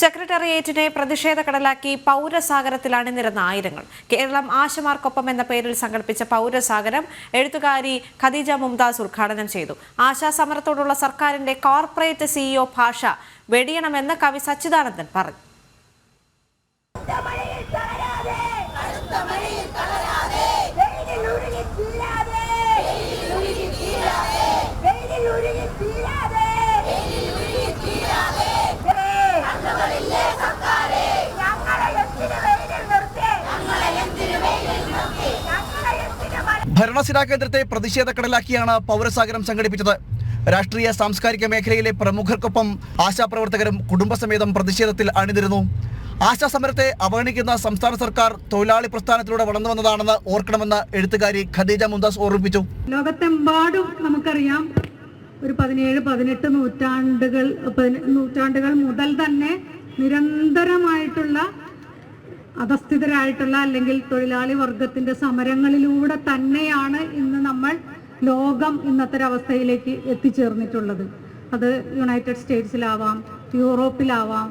സെക്രട്ടേറിയറ്റിനെ പ്രതിഷേധ കടലാക്കി പൗരസാഗരത്തിൽ അണിനിരന്ന ആയിരങ്ങൾ. കേരളം ആശമാർക്കൊപ്പം എന്ന പേരിൽ സംഘടിപ്പിച്ച പൗരസാഗരം എഴുത്തുകാരി ഖദീജ മുംതാസ് ഉദ്ഘാടനം ചെയ്തു. ആശാസമരത്തോടുള്ള സർക്കാരിന്റെ കോർപ്പറേറ്റ് സിഇഒ ഭാഷ വെടിയണമെന്ന് കവി സച്ചിദാനന്ദൻ പറഞ്ഞു. ഭരണസിരാ കേന്ദ്രത്തെ പ്രതിഷേധ കടലാക്കിയാണ് പൗരസാഗരം സംഘടിപ്പിച്ചത്. രാഷ്ട്രീയ സാംസ്കാരിക മേഖലയിലെ പ്രമുഖർക്കൊപ്പം ആശാപ്രവർത്തകരും കുടുംബസമേതം പ്രതിഷേധത്തിൽ അണിനിരുന്നു. ആശാസമരത്തെ അവഗണിക്കുന്ന സംസ്ഥാന സർക്കാർ തൊഴിലാളി പ്രസ്ഥാനത്തിലൂടെ വളർന്നു വന്നതാണെന്ന് ഓർക്കണമെന്ന് എഴുത്തുകാരി ഖദീജ മുംതാസ് ഓർമ്മിപ്പിച്ചു. ലോകത്തെമ്പാടും നമുക്കറിയാം, ഒരു 17-18 നൂറ്റാണ്ടുകൾ മുതൽ തന്നെ നിരന്തരമായിട്ടുള്ള അധസ്ഥിതരായിട്ടുള്ള അല്ലെങ്കിൽ തൊഴിലാളി വർഗത്തിന്റെ സമരങ്ങളിലൂടെ തന്നെയാണ് ഇന്ന് നമ്മൾ ലോകം ഇന്നത്തെ അവസ്ഥയിലേക്ക് എത്തിച്ചേർന്നിട്ടുള്ളത്. അത് യുണൈറ്റഡ് സ്റ്റേറ്റ്സിലാവാം, യൂറോപ്പിലാവാം,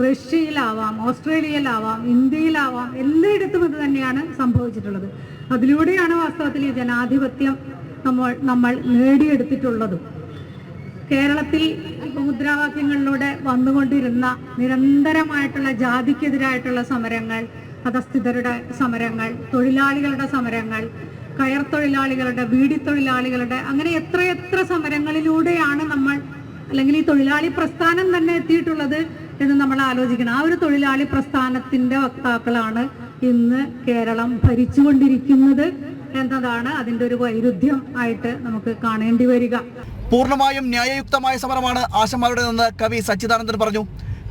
റഷ്യയിലാവാം, ഓസ്ട്രേലിയയിലാവാം, ഇന്ത്യയിലാവാം, എല്ലായിടത്തും ഇത് തന്നെയാണ് സംഭവിച്ചിട്ടുള്ളത്. അതിലൂടെയാണ് വാസ്തവത്തിൽ ഈ ജനാധിപത്യം നമ്മൾ നേടിയെടുത്തിട്ടുള്ളത്. കേരളത്തിൽ മുദ്രാവാക്യങ്ങളിലൂടെ വന്നുകൊണ്ടിരുന്ന നിരന്തരമായിട്ടുള്ള ജാതിക്കെതിരായിട്ടുള്ള സമരങ്ങൾ, അധസ്ഥിതരുടെ സമരങ്ങൾ, തൊഴിലാളികളുടെ സമരങ്ങൾ, കയർ തൊഴിലാളികളുടെ, ബീഡി തൊഴിലാളികളുടെ, അങ്ങനെ എത്രയെത്ര സമരങ്ങളിലൂടെയാണ് നമ്മൾ അല്ലെങ്കിൽ ഈ തൊഴിലാളി പ്രസ്ഥാനം തന്നെ എത്തിയിട്ടുള്ളത് എന്ന് നമ്മൾ ആലോചിക്കണം. ആ ഒരു തൊഴിലാളി പ്രസ്ഥാനത്തിന്റെ വക്താക്കളാണ് ഇന്ന് കേരളം ഭരിച്ചുകൊണ്ടിരിക്കുന്നത് എന്നതാണ് അതിന്റെ ഒരു വൈരുദ്ധ്യം ആയിട്ട് നമുക്ക് കാണേണ്ടി വരിക. പൂർണ്ണമായും ന്യായയുക്തമായ സമരമാണ് ആശമാരുടേതെന്ന് കവി സച്ചിദാനന്ദൻ പറഞ്ഞു.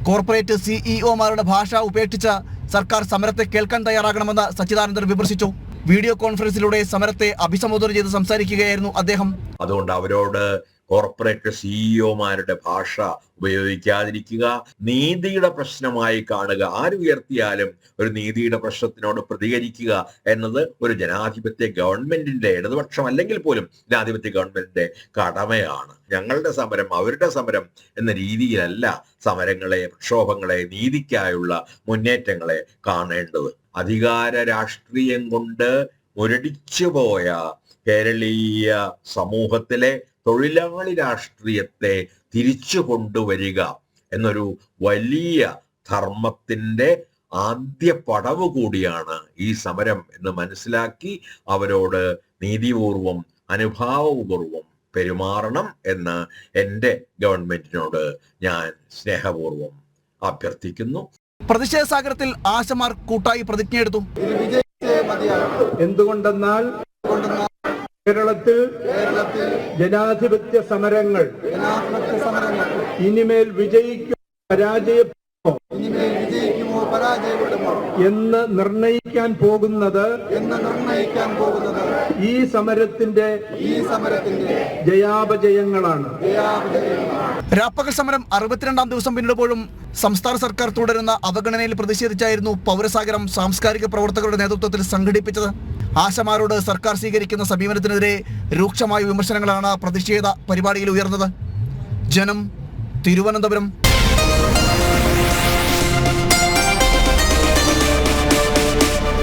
കോർപ്പറേറ്റ് സിഇഒമാരുടെ ഭാഷ ഉപേക്ഷിച്ച സർക്കാർ സമരത്തെ കേൾക്കാൻ തയ്യാറാകണമെന്ന് സച്ചിദാനന്ദൻ വിമർശിച്ചു. വീഡിയോ കോൺഫറൻസിലൂടെ സമരത്തെ അഭിസംബോധന ചെയ്ത് സംസാരിക്കുകയായിരുന്നു അദ്ദേഹം. അതുകൊണ്ട് അവരോട് കോർപ്പറേറ്റ് സിഇഒമാരുടെ ഭാഷ ഉപയോഗിക്കാതിരിക്കുക, നീതിയുടെ പ്രശ്നമായി കാണുക, ആരുയർത്തിയാലും ഒരു നീതിയുടെ പ്രശ്നത്തിനോട് പ്രതികരിക്കുക എന്നത് ഒരു ജനാധിപത്യ ഗവൺമെന്റിന്റെ, ഇടതുപക്ഷം അല്ലെങ്കിൽ പോലും ജനാധിപത്യ ഗവൺമെന്റിന്റെ കടമയാണ്. ഞങ്ങളുടെ സമരം അവരുടെ സമരം എന്ന രീതിയിലല്ല സമരങ്ങളെ, പ്രക്ഷോഭങ്ങളെ, നീതിക്കായുള്ള മുന്നേറ്റങ്ങളെ കാണേണ്ടത്. അധികാര രാഷ്ട്രീയം കൊണ്ട് മുരടിച്ചുപോയ കേരളീയ സമൂഹത്തിലെ തൊഴിലാളി രാഷ്ട്രീയത്തെ തിരിച്ചു കൊണ്ടുവരിക എന്നൊരു വലിയ ധർമ്മത്തിന്റെ ആദ്യ പടവ് കൂടിയാണ് ഈ സമരം എന്ന് മനസ്സിലാക്കി അവരോട് നീതിപൂർവം, അനുഭാവപൂർവം പെരുമാറണം എന്ന് എൻ്റെ ഗവൺമെന്റിനോട് ഞാൻ സ്നേഹപൂർവം അഭ്യർത്ഥിക്കുന്നു. പ്രതിഷേധ സാഗരത്തിൽ ആശമാർ കൂട്ടായി പ്രതിജ്ഞയെടുത്തു. എന്തുകൊണ്ടെന്നാൽ കേരളത്തിൽ ജനാധിപത്യ സമരങ്ങൾ ഇനിമേൽ വിജയിക്കുമോ പരാജയപ്പെടുമോ എന്ന് നിർണയിക്കാൻ പോകുന്നത് ഈ സമരത്തിന്റെ ജയാപജയങ്ങളാണ്. രാപ്പകൽ സമരം 62ാം ദിവസം പിന്നിടുമ്പോഴും സംസ്ഥാന സർക്കാർ തുടരുന്ന അവഗണനയിൽ പ്രതിഷേധിച്ചായിരുന്നു പൗരസാഗരം സാംസ്കാരിക പ്രവർത്തകരുടെ നേതൃത്വത്തിൽ സംഘടിപ്പിച്ചത്. ആശമാരോട് സർക്കാർ സ്വീകരിക്കുന്ന സമീപനത്തിനെതിരെ രൂക്ഷമായ വിമർശനങ്ങളാണ് പ്രതിഷേധ പരിപാടിയിൽ ഉയർന്നത്. ജനം, തിരുവനന്തപുരം.